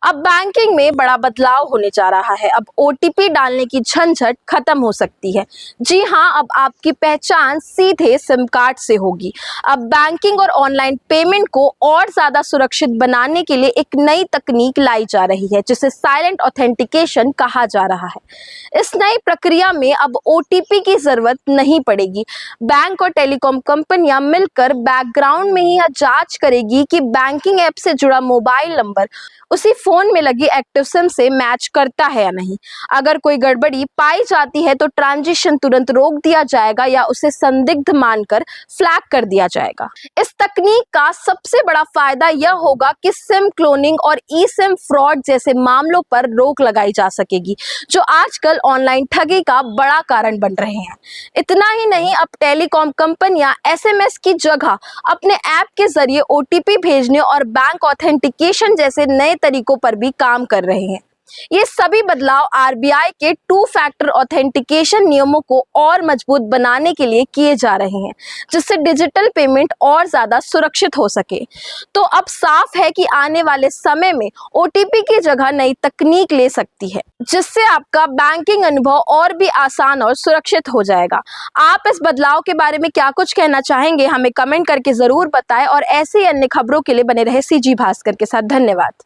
अब बैंकिंग में बड़ा बदलाव होने जा रहा है। अब ओटीपी डालने की झंझट खत्म हो सकती है। जी हाँ, अब आपकी पहचान सीधे सिम कार्ड से होगी। अब बैंकिंग और ऑनलाइन पेमेंट को और ज्यादा सुरक्षित बनाने के लिए एक नई तकनीक लाई जा रही है, जिसे साइलेंट ऑथेंटिकेशन कहा जा रहा है। इस नई प्रक्रिया में अब ओटीपी की जरूरत नहीं पड़ेगी। बैंक और टेलीकॉम कंपनियां मिलकर बैकग्राउंड में ही यह जांच करेगी कि बैंकिंग ऐप से जुड़ा मोबाइल नंबर उसी फोन में लगी एक्टिव सिम से मैच करता है या नहीं। अगर कोई गड़बड़ी पाई जाती है तो ट्रांजिशन तुरंत रोक दिया जाएगा या उसे संदिग्ध मानकर फ्लैग कर दिया जाएगा। इस तकनीक का सबसे बड़ा फायदा यह होगा कि सिम क्लोनिंग और ई सिम फ्रॉड जैसे मामलों पर रोक लगाई जा सकेगी, जो आजकल ऑनलाइन ठगी का बड़ा कारण बन रहे हैं। इतना ही नहीं, अब टेलीकॉम कंपनियां एसएमएस की जगह अपने ऐप के जरिए ओटीपी भेजने और बैंक ऑथेंटिकेशन जैसे नए तरीकों पर भी काम कर रहे हैं। ये सभी बदलाव आरबीआई के टू फैक्टर ऑथेंटिकेशन नियमों को और मजबूत बनाने के लिए किए जा रहे हैं, जिससे डिजिटल पेमेंट और ज्यादा सुरक्षित हो सके। तो अब साफ है कि आने वाले समय में ओटीपी की जगह नई तकनीक ले सकती है, जिससे आपका बैंकिंग अनुभव और भी आसान और सुरक्षित हो जाएगा। आप इस बदलाव के बारे में क्या कुछ कहना चाहेंगे, हमें कमेंट करके जरूर बताएं और ऐसे ही अन्य खबरों के लिए बने रहे सीजी भास्कर के साथ। धन्यवाद।